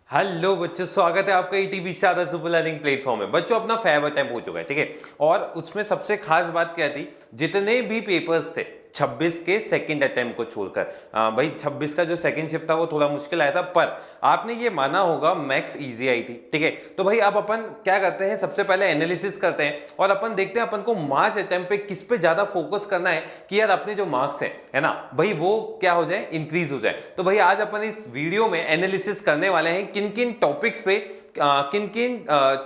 Hello बच्चों, स्वागत है आपका ईटीबी शारदा सुपर लर्निंग प्लेटफॉर्म में। बच्चों, अपना फैब अटेम्प्ट हो चुका है, ठीक है। और उसमें सबसे खास बात क्या थी, जितने भी पेपर्स थे 26 के सेकंड अटेम्प्ट को छोड़कर, भाई 26 का जो सेकंड शिफ्ट था वो थोड़ा मुश्किल आया था, पर आपने ये माना होगा मैक्स इजी आई थी, ठीक है। तो भाई अब अपन क्या करते हैं, सबसे पहले एनालिसिस करते हैं और अपन देखते हैं अपन को मार्च अटेम्प्ट पे किस पे ज्यादा फोकस करना है कि यार अपने जो मार्क्स है ना भाई, वो क्या हो जाए, इंक्रीज हो जाए। तो भाई आज अपन इस वीडियो में एनालिसिस करने वाले हैं किन किन टॉपिक्स पे, किन किन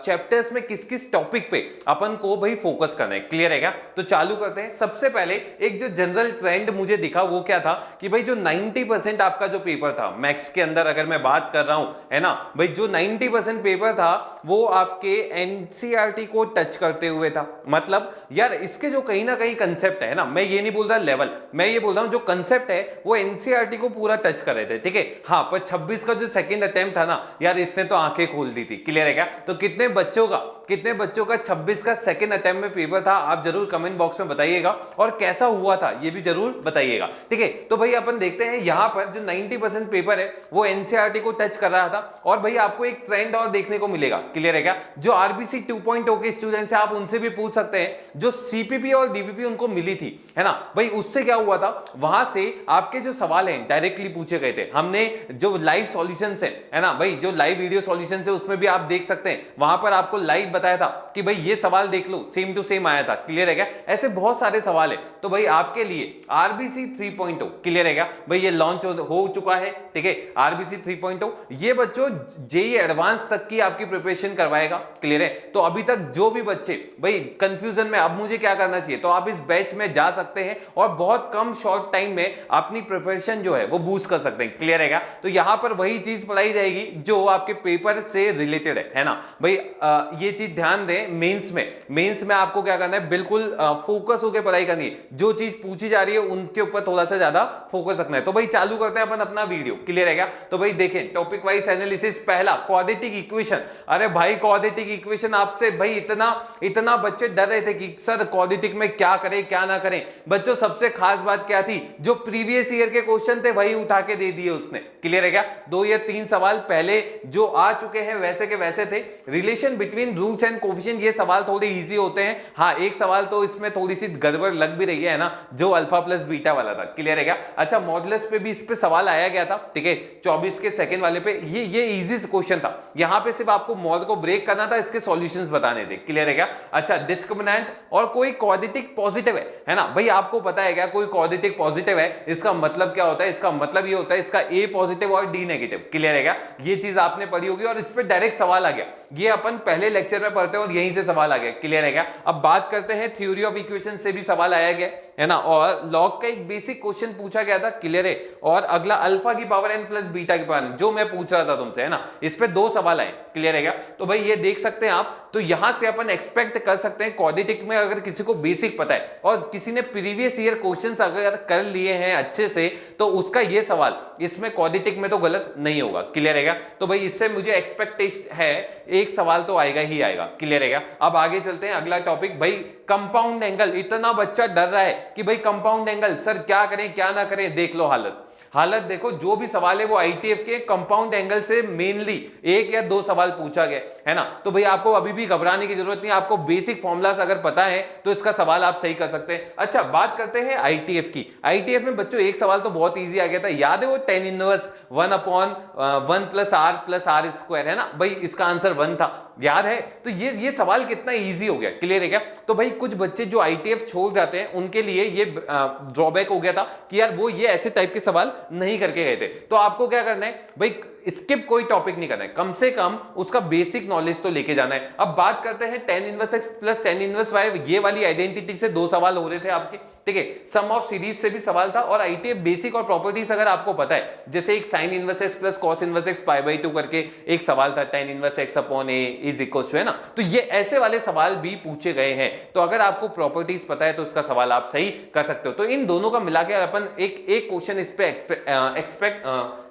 चैप्टर्स में किस किस टॉपिक पे अपन को भाई फोकस करना है। क्लियर है क्या? तो चालू करते हैं। सबसे पहले एक जो जनरल ट्रेंड मुझे दिखा वो क्या था कि भाई जो 90% आपका जो पेपर था मैथ्स के अंदर, अगर मैं बात कर रहा हूं, है ना भाई, जो 90% पेपर था वो आपके एनसीईआरटी को टच करते हुए था। मतलब यार इसके जो कहीं ना कहीं कंसेप्ट है ना, मैं ये नहीं बोल रहा लेवल, मैं ये बोल रहा हूं जो कंसेप्ट है वो एनसीईआरटी को पूरा टच कर रहे थे, ठीक है। हाँ, पर 26 का जो सेकंड अटेम्प्ट था ना यार, इसने तो आंखें खोल दी थी। क्लियर है क्या? तो कितने बच्चों का 26 का सेकंड अटेम्प्ट में पेपर था, आप जरूर कमेंट बॉक्स में बताइएगा, और कैसा हुआ था ये भी जरूर बताइएगा, ठीक है। तो भाई अपन देखते हैं यहां पर जो 90% पेपर है वो एनसीईआरटी को टच कर रहा था। और भाई आपको एक ट्रेंड और देखने को मिलेगा। क्लियर है क्या? जो आरबीसी 2.0 के स्टूडेंट्स हैं, आप उनसे भी पूछ सकते हैं, जो सीपीपी और डीपीपी उनको मिली थी, है ना भाई, उससे क्या हुआ था, वहां से आपके जो सवाल हैं डायरेक्टली पूछे गए थे। हमने जो लाइव सॉल्यूशंस है ना भाई, जो लाइव वीडियो सॉल्यूशंस है उसमें भी आप देख सकते हैं, वहां पर आपको लाइव बताया था कि भाई ये सवाल देख लो, सेम टू सेम आया था। क्लियर है क्या? ऐसे बहुत सारे सवाल है। तो भाई आपके लिए आरबीसी 3.0, क्लियर है क्या भाई, ये लॉन्च हो चुका है, ठीक है। आरबीसी 3.0 ये बच्चों जेई एडवांस तक की आपकी प्रिपरेशन करवाएगा। क्लियर है? तो अभी तक जो भी बच्चे भाई कंफ्यूजन में अब मुझे क्या करना चाहिए, तो आप इस बैच में जा सकते हैं और बहुत कम शॉर्ट टाइम में अपनी प्रिपरेशन जो है वो बूस्ट कर सकते हैं। क्लियर है क्या? तो यहां पर वही चीज पढ़ाई जाएगी जो आपके पेपर से रिलेटेड है ना भाई। ये चीज ध्यान दें, मेंस में आपको क्या करना है, बिल्कुल फोकस होकर पढ़ाई करनी है। जो चीज पूछी जा रही है उनके ऊपर थोड़ा सा ज्यादा फोकस रखना है। तो भाई चालू करते हैं अपन अपना वीडियो। क्लियर है क्या? तो भाई देखें, टॉपिक वाइज एनालिसिस पहला, क्वाड्रेटिक इक्वेशन। अरे भाई क्वाड्रेटिक इक्वेशन आपसे भाई इतना बच्चे डर रहे थे कि सर क्वाड्रेटिक में क्या करें क्या ना करें। बच्चों सबसे खास बात क्या थी, जो प्रीवियस ईयर के क्वेश्चन थे वही उठा के दे दिए उसने। क्लियर है क्या? 2 या 3 सवाल पहले जो आ चुके हैं वैसे के वैसे थे। Relation between roots and coefficient, ये सवाल थोड़े इजी होते हैं। हाँ, एक सवाल तो इसमें थोड़ी सी गड़बड़ लग भी रही है ना, जो अल्फा प्लस बीटा वाला था। क्लियर है क्या? अच्छा, मॉडुलस पे भी इस पे सवाल आया गया था, ठीक है, 24 के सेकंड वाले पे। ये इजी क्वेश्चन था, यहां पे सिर्फ आपको मॉड को ब्रेक करना था, इसके सॉल्यूशंस बताने थे। क्लियर है क्या? अच्छा, डिस्क्रिमिनेंट और कोई क्वाड्रेटिक पॉजिटिव है ना भाई, आपको पता है क्या कोई क्वाड्रेटिक पॉजिटिव है, इसका मतलब क्या होता है, इसका मतलब ये होता है इसका ए पॉजिटिव और डी नेगेटिव। क्लियर है क्या? ये चीज आपने पढ़ी होगी और इस पे डायरेक्ट सवाल आ गया। ये अपन पहले लेक्चर में पढ़ते हैं और यहीं से सवाल आ गया। क्लियर है क्या? अब बात करते हैं थ्योरी ऑफ इक्वेशन से भी सवाल आया गया, है ना, और लॉग का एक बेसिक क्वेश्चन पूछा गया था। क्लियर है? और अगला अल्फा की पावर एन प्लस बीटा की पावर एन, जो मैं पूछ रहा था तुमसे, है ना, इस पे 2 सवाल आए। क्लियर है क्या? तो भाई ये देख सकते हैं आप। तो यहां से अपन एक्सपेक्ट कर सकते हैं क्वाड्रेटिक में अगर किसी को बेसिक पता है और किसी ने प्रीवियस ईयर क्वेश्चंस अगर कर लिए हैं अच्छे से, तो उसका ये सवाल इसमें क्वाड्रेटिक में तो गलत नहीं होगा। क्लियर है क्या? तो भाई इससे मुझे एक्सपेक्टेशन है एक सवाल तो आएगा ही आएगा। क्लियर है क्या? अब आगे चलते हैं, अगला टॉपिक भाई कंपाउंड एंगल। इतना बच्चा डर रहा है कि भाई कंपाउंड एंगल सर क्या करें क्या ना करें। देख लो हालत देखो, जो भी सवाल है वो आईटीएफ के कंपाउंड एंगल से मेनली 1 या 2 सवाल पूछा गया, है ना। तो भाई आपको अभी भी घबराने की जरूरत नहीं, आपको बेसिक फॉर्मूलास अगर पता है तो इसका सवाल आप सही कर सकते हैं। अच्छा, बात करते हैं आईटीएफ की। आईटीएफ में बच्चों एक सवाल तो बहुत ईजी आ गया था, याद है वो tan inverse 1/1 plus r square, है ना भाई, इसका आंसर 1 था, याद है। तो ये सवाल कितना इजी हो गया। क्लियर है क्या? तो भाई कुछ बच्चे जो आईटीएफ छोड़ जाते हैं उनके लिए ये ड्रॉबैक हो गया था कि यार वो ये ऐसे टाइप के सवाल नहीं करके गए थे। तो आपको क्या करना है भाई, स्किप कोई टॉपिक नहीं करना है, कम से कम उसका बेसिक नॉलेज तो लेके जाना है। अब बात करते हैं tan इनवर्स x plus tan inverse y, ये वाली आइडेंटिटी से 2 सवाल हो रहे थे आपके, ठीक है। सम ऑफ सीरीज से भी सवाल था, और आईटीएफ बेसिक और प्रॉपर्टीज अगर आपको पता है, जैसे एक sin inverse x plus cos inverse x π/2 करके एक सवाल था, tan इनवर्स x upon a is equal to, है ना। तो ये ऐसे वाले सवाल भी पूछे गए हैं। तो अगर आपको प्रॉपर्टीज पता है तो इसका सवाल आप सही कर सकते हो। तो इन दोनों का मिला के अपन एक क्वेश्चन इस पे एक्सपेक्ट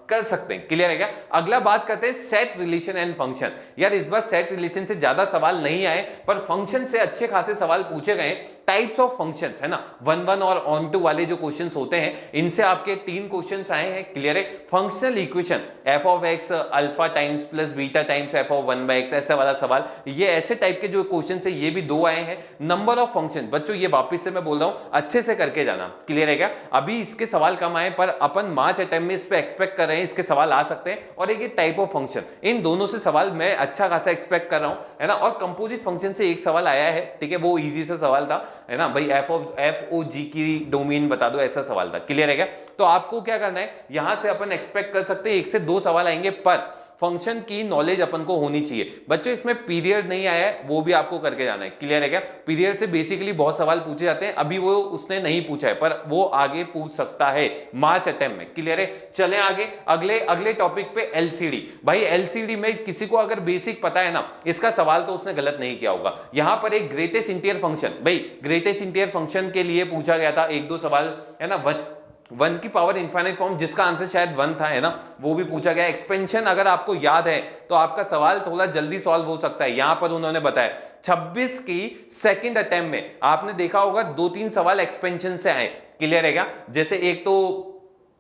कर सकते हैं। क्लियर है क्या? अगला बात करते हैं सेट रिलेशन एंड फंक्शन। यार इस बार सेट रिलेशन से ज्यादा सवाल नहीं आए, पर फंक्शन से अच्छे खासे सवाल पूछे गए। टाइप्स ऑफ फंक्शंस है ना, 1 और ऑन टू वाले जो क्वेश्चंस होते हैं, इनसे आपके 3 क्वेश्चंस आए हैं। क्लियर है? Functional equation F of x alpha times plus beta times F of 1/x, ऐसा वाला सवाल, ये ऐसे टाइप के जो क्वेश्चन है ये भी 2 आए हैं। नंबर ऑफ फंक्शन, बच्चों ये वापस से मैं बोल रहा हूं, अच्छे से करके जाना। क्लियर है क्या? अभी इसके सवाल कम आए, पर अपन मार्च अटेम्प्ट में इस पे एक्सपेक्ट कर रहे हैं इसके सवाल आ सकते हैं। और एक टाइप ऑफ फंक्शन, इन दोनों से सवाल मैं अच्छा खासा एक्सपेक्ट कर रहा हूं, है ना। और कंपोजिट फंक्शन से एक सवाल आया है, ठीक है, वो इजी सा सवाल था, है ना भाई, एफ ओ जी की डोमेन बता दो, ऐसा सवाल था। क्लियर है क्या? तो आपको क्या करना है, यहां से अपन एक्सपेक्ट कर सकते हैं 1 से 2 सवाल आएंगे, पर फंक्शन की नॉलेज अपन को होनी चाहिए। बच्चों इसमें पीरियड नहीं आया है, वो भी आपको करके जाना है। क्लियर है क्या? पीरियड से बेसिकली बहुत सवाल पूछे जाते हैं, अभी वो उसने नहीं पूछा है, पर वो आगे पूछ सकता है मार्च अटेम्प्ट में। क्लियर है? चलें आगे, अगले टॉपिक पे एलसीडी। भाई एलसीडी में किसी को अगर बेसिक पता है ना, इसका सवाल तो उसने गलत नहीं किया होगा। यहां पर एक ग्रेटेस्ट इंटीरियर फंक्शन, भाई ग्रेटेस्ट इंटीरियर फंक्शन के लिए पूछा गया था 1-2 सवाल, है ना। 1 की पावर इनफाइनाइट फॉर्म, जिसका आंसर शायद 1 था, है ना, वो भी पूछा गया। एक्सपेंशन अगर आपको याद है तो आपका सवाल थोड़ा जल्दी सॉल्व हो सकता है। यहां पर उन्होंने बताया 26 की सेकंड अटेम्प्ट में आपने देखा होगा 2-3 सवाल एक्सपेंशन से आए। क्लियर है क्या? जैसे एक तो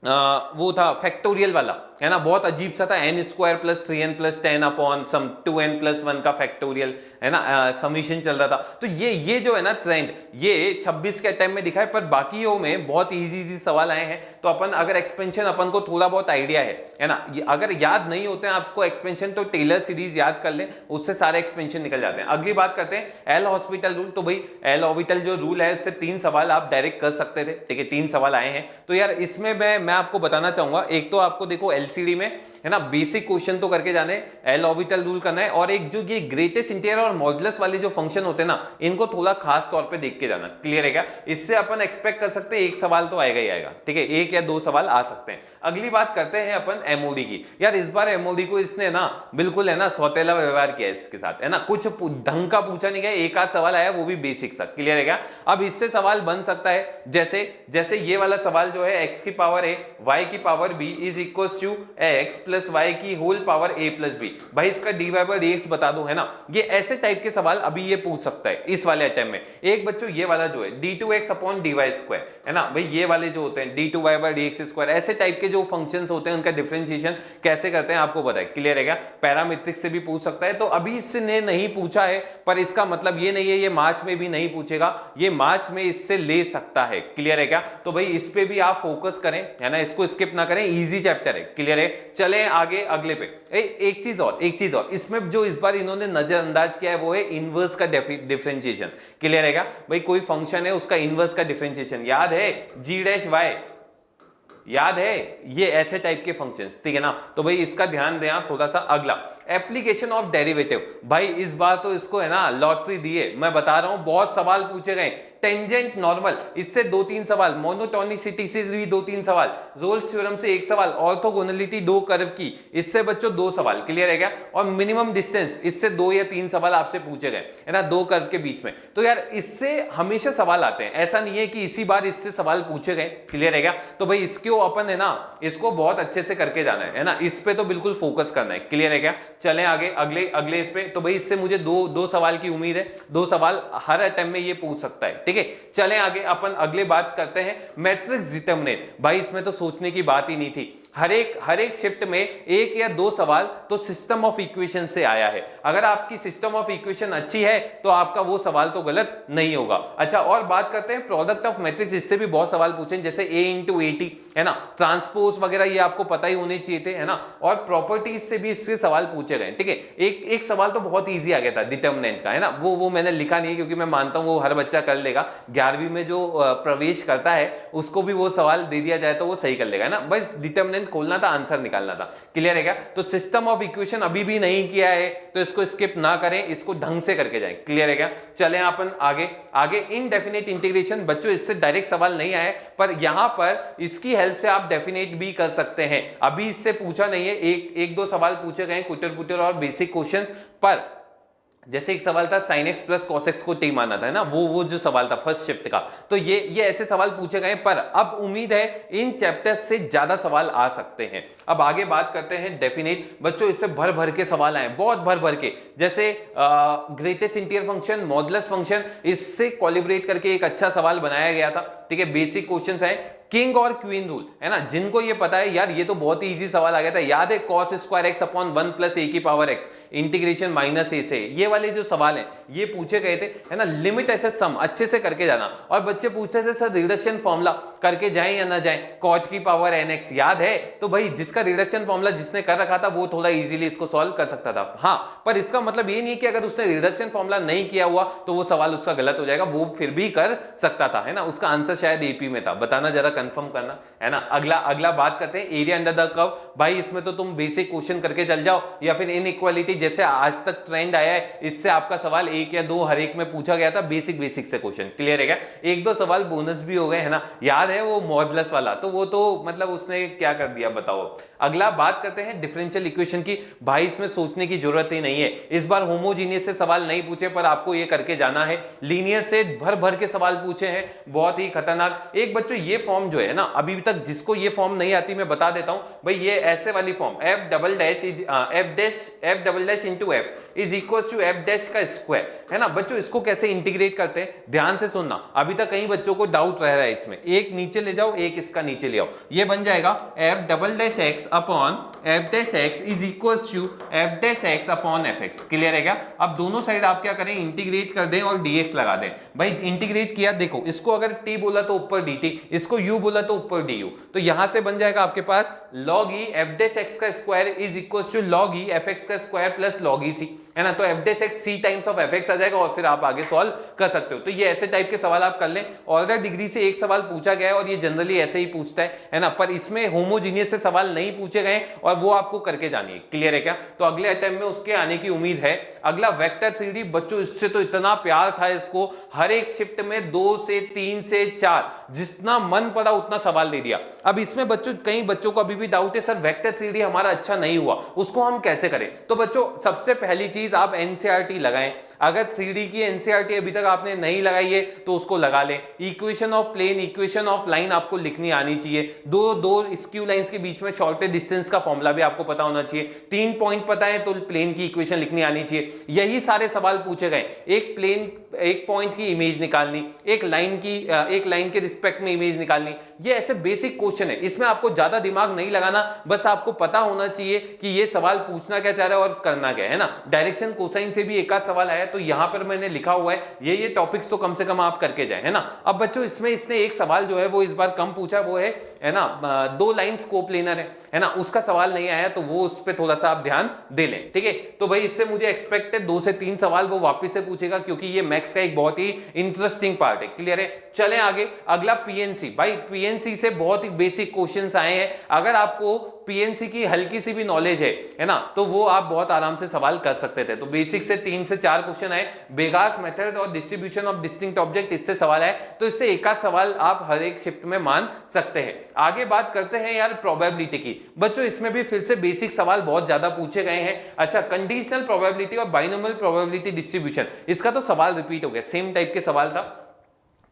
वो था फैक्टोरियल वाला, है ना, बहुत अजीब सा था, n² + 3n + 10 अपॉन सम 2n + 1 का फैक्टोरियल, है ना, समीशन चल रहा था। तो ये जो है ना ट्रेंड, ये 26 के अटेम्प्ट में दिखा है, पर बाकियों में बहुत इजी सवाल आए हैं। तो अपन अगर एक्सपेंशन, अपन को थोड़ा बहुत आइडिया है ना, अगर याद नहीं होते हैं आपको एक्सपेंशन, तो टेलर सीरीज याद कर लें, उससे सारे एक्सपेंशन निकल जाते हैं। अगली बात करते हैं एल हॉस्पिटल रूल। तो भाई एल ऑर्बिटल जो रूल है, इससे 3 सवाल आप डायरेक्ट कर सकते थे, ठीक है, 3 सवाल आए हैं। तो यार इसमें मैं आपको बताना चाहूंगा, एक तो आपको देखो एलसीडी में, है ना, बेसिक क्वेश्चन तो करके जाने, एल ऑर्बिटल रूल करना है, और एक जो ये ग्रेटेस्ट इंटीरियर और मॉडुलस वाले जो फंक्शन होते हैं ना, इनको थोड़ा खास तौर पे देख के जाना। क्लियर है क्या? इससे अपन एक्सपेक्ट कर सकते हैं 1 सवाल तो आएगा ही आएगा, ठीक है, 1 या 2 सवाल आ सकते हैं। अगली बात करते हैं अपन एमओडी की। यार इस बार एमओडी को इसने ना बिल्कुल, है ना, सौतेला व्यवहार किया इसके साथ, है ना, कुछ ढंग का पूछा नहीं गया, 1 आध सवाल आया, वो भी बेसिक सा। क्लियर है क्या? अब इससे सवाल बन सकता है, जैसे ये वाला सवाल जो है, x की पावर a y की power b is equal to x + y की होल पावर a + b। भाई इसका dy/dx बता दो, है ना। ये ऐसे टाइप के सवाल अभी ये पूछ सकता है इस वाले अटेम्प्ट में। एक बच्चों ये वाला जो है d2x/dy², है ना भाई, ये वाले जो होते हैं d2y/dx², ऐसे टाइप के जो फंक्शंस होते हैं, उनका डिफरेंशिएशन कैसे करते हैं आपको पता है। क्लियर है क्या? पैरामीट्रिक से भी पूछ सकता है। तो अभी इसने नहीं पूछा है, पर इसका मतलब ये नहीं है ये मार्च में भी नहीं पूछेगा, ये मार्च में इससे ले सकता है। क्लियर है क्या? तो भाई इस पे भी आप फोकस करें, है ना, इसको स्किप ना करें, इजी चैप्टर है। क्लियर है? चलें आगे अगले पे। एक चीज और इसमें जो इस बार इन्होंने नजरअंदाज किया है, वो है इनवर्स का डिफरेंशिएशन। क्लियर है क्या? भाई कोई फंक्शन है, उसका इनवर्स का डिफरेंशिएशन याद है, g'(y), याद है, ये ऐसे टाइप के फंक्शंस, ठीक है ना। तो भाई इसका ध्यान दें आप थोड़ा सा। अगला एप्लीकेशन ऑफ डेरिवेटिव। भाई इस बार तो इसको, है ना, लॉटरी दी है, मैं बता रहा हूं, बहुत सवाल पूछे गए। टेंजेंट नॉर्मल, इससे 2-3 सवाल, मोनोटोनिसिटी से भी 2-3 सवाल, रोल्स थ्योरम से 1 सवाल, ऑर्थोगोनलिटी 2 कर्व की, इससे बच्चों 2 सवाल। क्लियर है क्या? और मिनिमम डिस्टेंस, इससे 2 या 3 सवाल आपसे पूछे गए, है ना, 2 कर्व के बीच में। तो यार इससे हमेशा सवाल आते हैं, ऐसा नहीं है कि इसी बार इससे सवाल पूछे गए। क्लियर है क्या? तो भाई इसको अपन, है ना, इसको बहुत अच्छे से करके जाना है ना, इस पे तो बिल्कुल फोकस करना है। क्लियर है क्या? चलें आगे अगले इस पे। तो भाई इससे मुझे दो सवाल की उम्मीद है, 2 सवाल हर अटेम्प्ट में ये पूछ सकता है, ठीक है। चलें आगे, अपन अगले बात करते हैं मैट्रिक्स डिटरमिनेंट। भाई इसमें तो सोचने की बात ही नहीं थी, हर एक शिफ्ट में 1 या 2 सवाल तो सिस्टम ऑफ इक्वेशन से आया है। अगर आपकी सिस्टम ऑफ इक्वेशन अच्छी है तो आपका वो सवाल तो गलत नहीं होगा। अच्छा, और बात करते हैं प्रोडक्ट ऑफ मैट्रिक्स, इससे भी बहुत सवाल पूछे, जैसे a × at, है ना, ट्रांसपोज वगैरह ये आपको पता ही होने चाहिए थे, है ना। और प्रॉपर्टीज से भी इससे सवाल पूछे गए, ठीक है। एक सवाल तो बहुत ईजी आ गया था डिटरमिनेंट का, है ना, वो मैंने लिखा नहीं है क्योंकि मैं मानता हूं वो हर बच्चा कर लेगा। 11वीं में जो प्रवेश करता है उसको भी वो सवाल दे दिया जाए तो वो सही कर लेगा, है ना। बस डिटरमिनेंट खोलना था, आंसर निकालना था। क्लियर है क्या? तो सिस्टम ऑफ इक्वेशन अभी भी नहीं किया है तो इसको स्किप ना करें, इसको ढंग से करके जाएं। क्लियर है क्या? चलें अपन आगे इनडेफिनेट इंटीग्रेशन। बच्चों इससे डायरेक्ट सवाल नहीं आए, पर यहां पर इसकी हेल्प से आप डेफिनेट भी कर सकते हैं। अभी इससे पूछा नहीं है, एक 2 सवाल पूछे गए, कुटर पुटर और बेसिक क्वेश्चन, पर जैसे एक सवाल था sin x plus cos x को t माना था ना, वो जो सवाल था फर्स्ट शिफ्ट का, तो ये ऐसे सवाल पूछे गए, पर अब उम्मीद है इन चैप्टर्स से ज्यादा सवाल आ सकते हैं। अब आगे बात करते हैं डेफिनेट, बच्चों इससे भर भर के सवाल आए, बहुत भर भर के, जैसे greatest interior function, modulus function, इससे कोलिब्रेट करके एक अच्छा सवाल बनाया गया था, ठीक है। बेसिक क्वेश्चंस आए, किंग और क्वीन रूल, है ना, जिनको ये पता है यार, ये तो बहुत ही इजी सवाल आ गया था, याद है, cos square x upon 1 plus a की power x integration minus a से, ये वाले जो सवाल हैं ये पूछे गए थे, है ना। लिमिट ऐसे सम अच्छे से करके जाना, और बच्चे पूछते थे सर रिडक्शन फॉर्मूला करके जाएं या ना जाएं, cot की पावर nx याद है, तो भाई जिसका रिडक्शन फॉर्मूला जिसने कर रखा था वो थोड़ा इजीली इसको सॉल्व कर सकता था। हाँ, पर इसका मतलब ये नहीं कि अगर उसने रिडक्शन फॉर्मूला नहीं किया हुआ तो वो सवाल उसका गलत हो जाएगा, वो फिर भी कर सकता था, है ना। उसका आंसर शायद एपी में था, बताना जरा कंफर्म करना, है ना। अगला बात करते हैं एरिया अंडर द कर्व। भाई इसमें तो तुम बेसिक क्वेश्चन करके चल जाओ, या फिर इनइक्वालिटी जैसे आज तक ट्रेंड आया है, इससे आपका सवाल 1 या 2 हर एक में पूछा गया था, बेसिक से क्वेश्चन क्लियर है क्या। 1-2 सवाल बोनस भी हो गए, है ना। याद है वो मॉडुलस वाला, तो वो तो मतलब उसने क्या कर दिया बताओ। अगला बात करते हैं डिफरेंशियल इक्वेशन की। भाई इसमें सोचने की जरूरत ही नहीं है, इस बार होमोजीनियस से सवाल नहीं पूछे, पर आपको ये करके जाना है। लीनियर से भर भर के सवाल पूछे हैं, बहुत ही खतरनाक। एक बच्चों ये फॉर्म जो है ना, अभी तक जिसको ये फॉर्म नहीं आती मैं बता देता हूं भाई, ये ऐसे वाली form f double dash into f is equal to f dash का स्क्वायर, है ना। बच्चों इसको कैसे इंटीग्रेट करते हैं ध्यान से सुनना, अभी तक कई बच्चों को डाउट रह रहा है इसमें। एक नीचे ले जाओ, एक इसका नीचे ले आओ, ये बन जाएगा f double dash x upon f dash x is equal to f dash x upon f x. Clear है क्या। अब दोनों साइड आप क्या करें, इंटीग्रेट कर दें और dx लगा दें। भाई इंटीग्रेट किया, देखो इसको अगर t बोला तो ऊपर dt, इसको u बोला तो ऊपर du, तो यहां से बन जाएगा आपके पास log e f dash x का square is equal to log e f x का square plus log e c, है ना। तो f dash x c times of f x आ जाएगा, और फिर आप आगे सॉल्व कर सकते हो। तो ये ऐसे टाइप के सवाल आप कर लें। ऑलरेडी डिग्री से एक सवाल पूछा गया है, और ये जनरली ऐसे ही पूछता है ना, पर इसमें होमोजीनियस से सवाल नहीं पूछे गए, और वो आपको करके जानी है। क्लियर है क्या। तो अगले अटेम्प्ट में उसके आने की उम्मीद है। अगला वेक्टर थ्योरी, बच्चों इससे तो इतना प्यार था इसको, हर एक शिफ्ट में 2 से 3 से 4 जितना मन पड़ा उतना सवाल दे दिया। अब इसमें बच्चों कई बच्चों को अभी भी डाउट है, सर वेक्टर थ्योरी हमारा अच्छा नहीं हुआ, उसको हम कैसे करें। तो बच्चों सबसे पहली चीज आप एनसीईआरटी लगाएं। अगर 3D की एनसीईआरटी अभी तक आपने नहीं लगाई है तो उसको लगा लें। Equation of plane, equation of line आपको लिखनी आनी चाहिए। दो स्क्यू लाइंस के बीच में शॉर्टेस्ट डिस्टेंस का फॉर्मूला भी आपको पता होना चाहिए। 3 पॉइंट पता है तो प्लेन की इक्वेशन लिखनी आनी चाहिए। यही सारे सवाल पूछे गए। एक प्लेन, एक पॉइंट की इमेज निकालनी, एक लाइन के रिस्पेक्ट में इमेज निकालनी, ये ऐसे बेसिक क्वेश्चन है। इसमें आपको ज्यादा दिमाग नहीं लगाना, बस आपको पता होना चाहिए कि ये सवाल पूछना क्या चाह रहा है और करना क्या है ना। डायरेक्शन कोसाइन से भी एक आध सवाल आया, तो यहां पर मैंने लिखा हुआ है ये टॉपिक्स तो कम से कम आप करके जाए, है ना। अब बच्चों इसमें इसने एक सवाल जो है वो इस बार कम पूछा, वो है ना 2 लाइंस कोप्लेनर है ना, उसका सवाल नहीं आया, तो वो उस पर थोड़ा सा आप ध्यान दे लें, ठीक है। तो भाई इससे मुझे एक्सपेक्ट है 2 से 3 सवाल वो वापस से पूछेगा, क्योंकि ये मैथ्स का एक बहुत ही इंटरेस्टिंग पार्ट है। क्लियर है। चलें आगे। अगला पीएनसी। भाई पीएनसी से बहुत ही बेसिक क्वेश्चंस आए हैं। अगर आपको पीएनसी की हल्की सी भी नॉलेज है ना, तो वो आप बहुत आराम से सवाल कर सकते थे। तो बेसिक से 3 से 4 क्वेश्चन आए। बेगास मेथड और डिस्ट्रीब्यूशन ऑफ डिस्टिंक्ट ऑब्जेक्ट, इससे सवाल है, तो इससे एक आध सवाल आप हर एक शिफ्ट में मान सकते हैं। आगे बात करते हैं यार प्रोबेबिलिटी की। बच्चों इसमें भी फिर से बेसिक सवाल बहुत ज्यादा पूछे गए हैं। अच्छा, कंडीशनल प्रोबेबिलिटी और बाइनोमियल प्रोबेबिलिटी डिस्ट्रीब्यूशन, इसका तो सवाल रिपीट हो गया, सेम टाइप के सवाल था।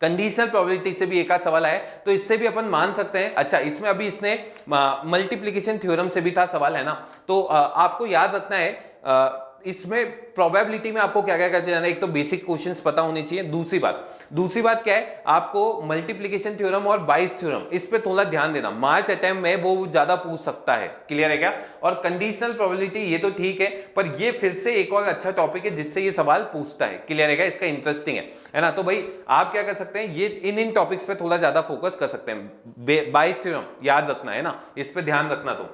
कंडीशनल प्रोबेबिलिटी से भी एक आध सवाल आया, तो इससे भी अपन मान सकते हैं। अच्छा, इसमें अभी इसने मल्टीप्लिकेशन थ्योरम से भी था सवाल, है ना। तो आपको याद रखना है इसमें प्रोबेबिलिटी में आपको क्या क्या करते जाना है। एक तो बेसिक क्वेश्चंस पता होने चाहिए। दूसरी बात क्या है, आपको मल्टीप्लिकेशन थ्योरम और बाइस थ्योरम, इस पे थोड़ा ध्यान देना। मार्च अटेम्प्ट में वो ज्यादा पूछ सकता है। क्लियर है क्या। और कंडीशनल प्रोबेबिलिटी ये तो ठीक है, पर ये फिर से एक और अच्छा टॉपिक है जिससे ये सवाल पूछता है। क्लियर है क्या। इसका इंटरेस्टिंग है ना। तो भाई आप क्या कर सकते हैं, ये इन टॉपिक्स पे थोड़ा ज्यादा फोकस कर सकते हैं। बाइस थ्योरम याद रखना है ना, इस पे ध्यान रखना। तो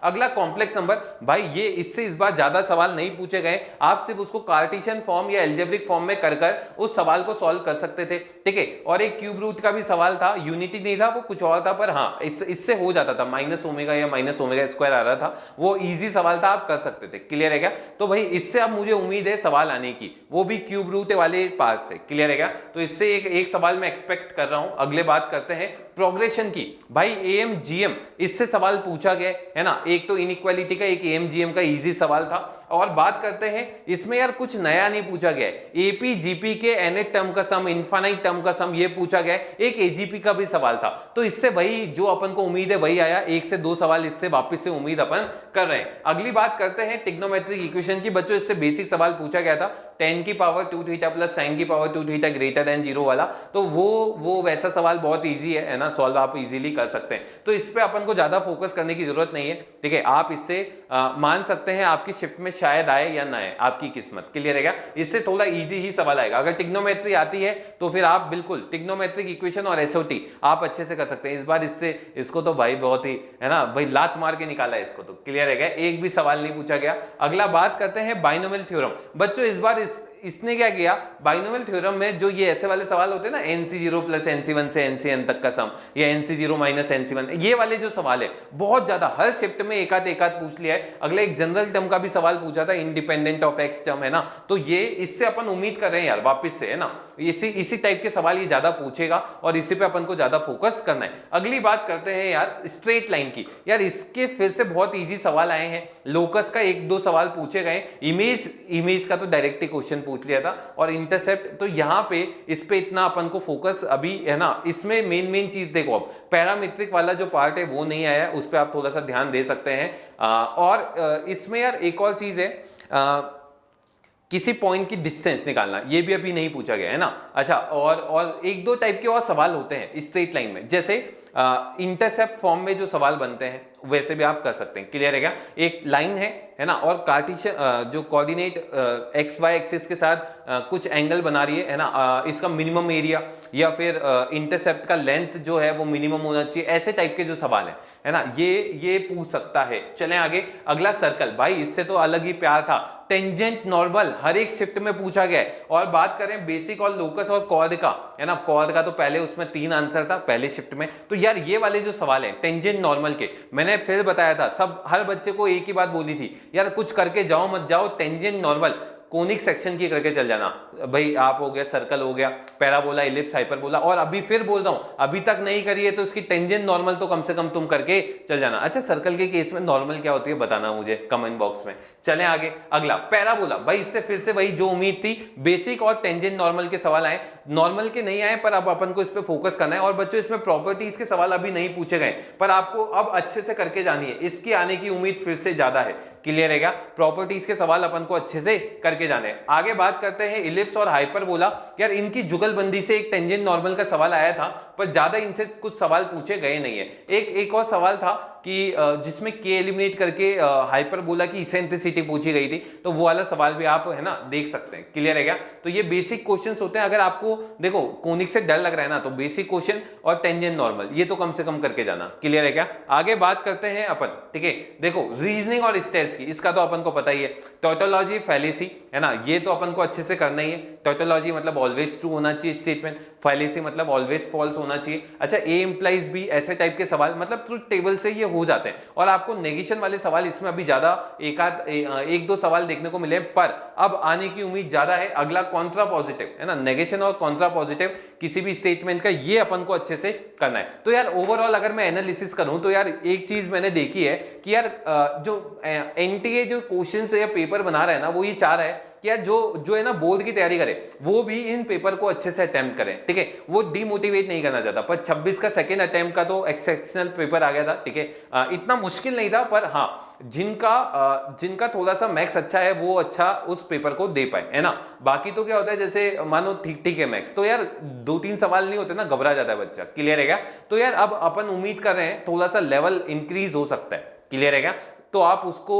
अगला कॉम्प्लेक्स नंबर। भाई ये इससे इस बार ज्यादा सवाल नहीं पूछे गए, आप सिर्फ उसको कार्टेशियन फॉर्म या एल्जेब्रिक फॉर्म में कर उस सवाल को सॉल्व कर सकते थे, ठीक है। और एक क्यूब रूट का भी सवाल था, यूनिटी नहीं था, वो कुछ और था, पर हाँ इससे हो जाता था। माइनस ओमेगा या माइनस ओमेगा स्क्वायर आ रहा था, वो इजी सवाल था, आप कर सकते थे। क्लियर है क्या। तो भाई इससे अब मुझे उम्मीद है सवाल आने की, वो भी क्यूब रूट वाले पार्ट से। क्लियर है क्या। तो इससे एक सवाल मैं एक्सपेक्ट कर रहा हूं। अगले बात करते हैं प्रोग्रेशन की। भाई एम जीएम, इससे सवाल पूछा गया है ना। एक तो इनइक्वालिटी का, एक एम जीएम का इजी सवाल था। और बात करते हैं इसमें यार कुछ नया नहीं पूछा गया है। एपी जीपी के एनएट टर्म का सम, इनफाइनाइट टर्म का सम ये पूछा गया है। एक एजीपी का भी सवाल था, तो इससे वही जो अपन को उम्मीद है वही आया। एक से दो सवाल इससे वापस से उम्मीद अपन कर रहे हैं। अगली बात करते हैं ट्रिग्नोमेट्रिक इक्वेशन की। बच्चों इससे बेसिक सवाल पूछा गया था, tan की पावर 2 थीटा प्लस sin की पावर 2 थीटा ग्रेटर देन 0 वाला। तो वो वैसा सवाल बहुत इजी है ना, सॉल्व आप इजीली कर सकते हैं। तो इस पे अपन को ज्यादा फोकस करने की जरूरत नहीं है, ठीक है। आप इससे मान सकते हैं आपकी शिफ्ट में शायद आए या ना आए, आपकी किस्मत। क्लियर है क्या? इससे थोड़ा इजी ही सवाल आएगा। अगर ट्रिग्नोमेट्री आती है तो फिर आप बिल्कुल ट्रिग्नोमेट्रिक इक्वेशन और एसओटी आप अच्छे से कर सकते हैं। इस बार इसको तो भाई बहुत ही है ना भाई, लात मार के निकाला है इसको तो। क्लियर है क्या? एक भी सवाल नहीं पूछा गया। अगला बात करते हैं बाइनोमियल थ्योरम। बच्चों इस बार इसने क्या किया, बाइनोमियल थ्योरम में जो ये ऐसे वाले सवाल होते हैं ना, NC0 प्लस NC1 से NCN तक का सम, या NC0 माइनस NC1, ये वाले जो सवाल है बहुत ज्यादा हर शिफ्ट में एक आध पूछ लिया है। अगला एक जनरल टर्म का भी सवाल पूछा था, इंडिपेंडेंट ऑफ एक्स टर्म, है ना। तो ये इससे अपन उम्मीद कर रहे हैं यार वापिस से, है ना, इसी टाइप के सवाल ये ज्यादा पूछेगा और इसी पे अपन को ज्यादा फोकस करना है। अगली बात करते हैं यार स्ट्रेट लाइन की। यार इसके फिर से बहुत इजी सवाल आए हैं। लोकस का एक दो सवाल पूछे गए, इमेज का तो डायरेक्ट क्वेश्चन पूछ लिया था, और इंटरसेप्ट तो यहां पे इस पे इतना अपन को फोकस अभी, है ना। इसमें मेन चीज देखो, अब पैरामीट्रिक वाला जो पार्ट है वो नहीं आया, उस पे आप थोड़ा सा ध्यान दे सकते हैं। और इसमें यार एक और चीज है, किसी पॉइंट की डिस्टेंस निकालना, ये भी अभी नहीं पूछा गया है ना। अच्छा, और एक दो टाइप के और सवाल होते हैं स्ट्रेट लाइन में, जैसे इंटरसेप्ट फॉर्म में जो सवाल बनते हैं वैसे भी आप कर सकते हैं। क्लियर है क्या? एक लाइन है ना, और कार्टेशियन जो कोऑर्डिनेट एक्स वाई एक्सिस के साथ कुछ एंगल बना रही है ना, इसका मिनिमम एरिया या फिर इंटरसेप्ट का लेंथ जो है वो मिनिमम होना चाहिए, ऐसे टाइप के जो सवाल है ना, ये पूछ सकता है। चलें आगे। अगला सर्कल, भाई इससे तो अलग ही प्यार था। टेंजेंट नॉर्मल हर एक शिफ्ट में पूछा गया है। और बात करें बेसिक और लोकस और कॉर्ड का, है ना, कॉर्ड का तो पहले उसमें 3 आंसर था पहले शिफ्ट में। तो यार ये वाले जो सवाल है टेंजेंट नॉर्मल के, मैंने फिर बताया था, सब हर बच्चे को एक ही बात बोली थी, यार कुछ करके जाओ मत जाओ, टेंजेंट नॉर्मल कोनिक सेक्शन की करके चल जाना। भाई आप हो गया, सर्कल हो गया, पैराबोला, इलिप्स, हाइपरबोला, और अभी फिर बोल रहा हूं अभी तक नहीं करी है तो इसकी टेंजेंट नॉर्मल तो कम से कम तुम करके चल जाना। अच्छा, सर्कल के केस में नॉर्मल क्या होती है बताना मुझे कमेंट बॉक्स में। चलें आगे। अगला पैराबोला, भाई इससे फिर से वही जो उम्मीद थी, बेसिक और टेंजेंट नॉर्मल के सवाल आए, नॉर्मल के नहीं आए, पर अब अपन को इस पे फोकस करना है। और बच्चों इसमें प्रॉपर्टीज के सवाल अभी नहीं पूछे गए, पर आपको अब अच्छे से करके जानी है, इसकी आने की उम्मीद फिर से ज्यादा है। क्लियर है क्या? प्रॉपर्टीज के सवाल अपन को अच्छे से करके जाने। आगे बात करते हैं इलिप्स और हाइपरबोला। यार इनकी जुगलबंदी से एक टेंजेंट नॉर्मल का सवाल आया था, पर ज्यादा इनसे कुछ सवाल पूछे गए नहीं है। एक और सवाल था कि जिसमें के एलिमिनेट करके हाइपरबोला की इसेंट्रिसिटी पूछी गई थी, तो वो वाला सवाल भी आप, है ना, देख सकते हैं। क्लियर है क्या? तो ये बेसिक क्वेश्चंस होते हैं। अगर आपको देखो कोनिक से डर लग रहा है ना, तो बेसिक क्वेश्चन और टेंजेंट नॉर्मल ये तो कम से कम करके जाना। क्लियर है क्या? आगे बात करते हैं अपन, ठीक है। देखो रीजनिंग और स्टेट्स की, इसका तो अपन को पता ही है। टोटोलॉजी, फैलेसी, है ना, ये तो अपन को अच्छे से करना ही है। टोटोलॉजी मतलब ऑलवेज ट्रू होना चाहिए स्टेटमेंट, फैलेसी मतलब ऑलवेज फॉल्स होना चाहिए। अच्छा, ए इंप्लाइज बी, ऐसे टाइप के सवाल मतलब ट्रुथ टेबल से ये हो जाते हैं। और आपको नेगेशन वाले सवाल इसमें अभी ज्यादा एक दो सवाल देखने को मिले, पर अब आने की उम्मीद ज्यादा है। अगला कॉन्ट्रा पॉजिटिव, है ना, नेगेशन और कॉन्ट्रा पॉजिटिव किसी भी स्टेटमेंट का, ये अपन को अच्छे से करना है। तो यार ओवरऑल अगर मैं एनालिसिस करूं तो यार एक चीज मैंने देखी है कि यार जो एनटीए जो क्वेश्चन या पेपर बना रहा है ना, वो ये चाह रहा है कि यार जो है ना बोर्ड की तैयारी करे वो भी इन पेपर को अच्छे से अटेम्प्ट करें, ठीक है। वो डिमोटिवेट नहीं करना चाहता। पर 26 का सेकेंड अटेम्प्ट का तो एक्सेप्शनल पेपर आ गया था, ठीक है। इतना मुश्किल नहीं था, पर हाँ जिनका थोड़ा सा मैथ्स अच्छा है वो अच्छा उस पेपर को दे पाए, है ना। बाकी तो क्या होता है, जैसे मानो ठीक है मैथ्स, तो यार 2-3 सवाल नहीं होते ना, घबरा जाता है बच्चा। क्लियर है क्या? तो यार अब अपन उम्मीद कर रहे हैं थोड़ा सा लेवल इंक्रीज हो सकता है। क्लियर है क्या? तो आप उसको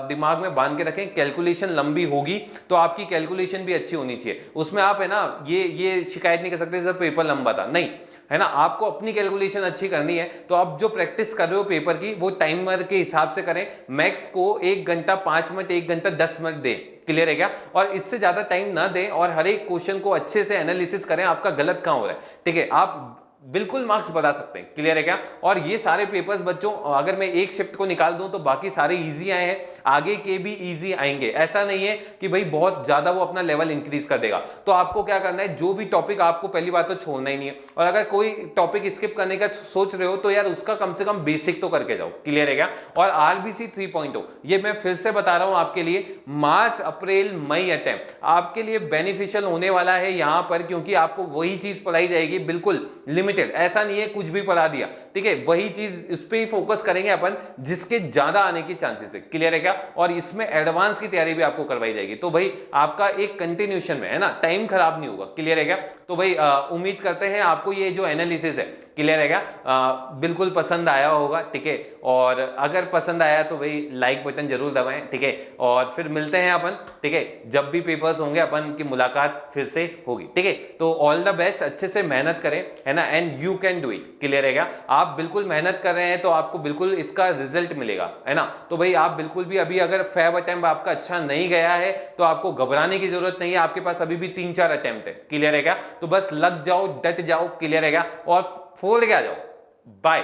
दिमाग में बांध के रखें। कैलकुलेशन लंबी होगी तो आपकी कैलकुलेशन भी अच्छी होनी चाहिए। उसमें आप, है ना, ये शिकायत नहीं कर सकते सर पेपर लंबा था, नहीं, है ना। आपको अपनी कैलकुलेशन अच्छी करनी है, तो आप जो प्रैक्टिस कर रहे हो पेपर की वो टाइमर के हिसाब से करें। मैक्स को 1 घंटा 5 मिनट, 1 घंटा 10 मिनट दें। क्लियर है क्या? और इससे ज्यादा टाइम ना दें, और हर एक क्वेश्चन को अच्छे से एनालिसिस करें आपका गलत कहां हो रहा है, ठीक है। आप बिल्कुल मार्क्स बढ़ा सकते हैं। क्लियर है क्या? और ये सारे पेपर्स बच्चों, अगर मैं एक शिफ्ट को निकाल दूं तो बाकी सारे इजी आए हैं, आगे के भी इजी आएंगे। ऐसा नहीं है कि भाई बहुत ज्यादा वो अपना लेवल इंक्रीज कर देगा। तो आपको क्या करना है, जो भी टॉपिक आपको पहली बात तो छोड़ना ही नहीं है, और अगर कोई टॉपिक स्किप करने का सोच रहे हो तो यार उसका कम से कम बेसिक तो करके जाओ। क्लियर है क्या? और आरबीसी 3.0 ये मैं फिर से बता रहा हूं आपके लिए, मार्च अप्रैल मई अटेम्प्ट आपके लिए बेनिफिशियल होने वाला है यहां पर, क्योंकि आपको वही चीज पढ़ाई जाएगी, बिल्कुल लिमिटेड। ऐसा नहीं है कुछ भी पढ़ा दिया, ठीक है, वही चीज इस पे ही फोकस करेंगे अपन जिसके ज्यादा आने की चांसेस है। क्लियर है क्या? और इसमें एडवांस की तैयारी भी आपको करवाई जाएगी, तो भाई आपका एक कंटिन्यूशन में है ना, टाइम खराब नहीं होगा। क्लियर है क्या? तो भाई उम्मीद करते हैं आपको ये जो एनालिसिस है, क्लियर है क्या, बिल्कुल पसंद आया होगा। ठीक है, और अगर पसंद आया तो भाई लाइक बटन जरूर दबाएं। ठीक है, और फिर मिलते हैं अपन, ठीक है, जब भी पेपर्स होंगे अपन की मुलाकात फिर से होगी। ठीक है, तो ऑल द बेस्ट, अच्छे से मेहनत करें, है ना, and you can do it. Clear है क्या? आप बिल्कुल मेहनत कर रहे हैं तो आपको बिल्कुल इसका रिजल्ट मिलेगा, है ना। तो भाई आप बिल्कुल भी अभी अगर फैब अटेम्प्ट आपका अच्छा नहीं गया है तो आपको घबराने की जरूरत नहीं है, आपके पास अभी भी 3-4 अटेम्प्ट है। क्लियर है क्या? तो बस लग जाओ, डट जाओ। क्लियर है क्या? और फोड़ के आ जाओ। बाय।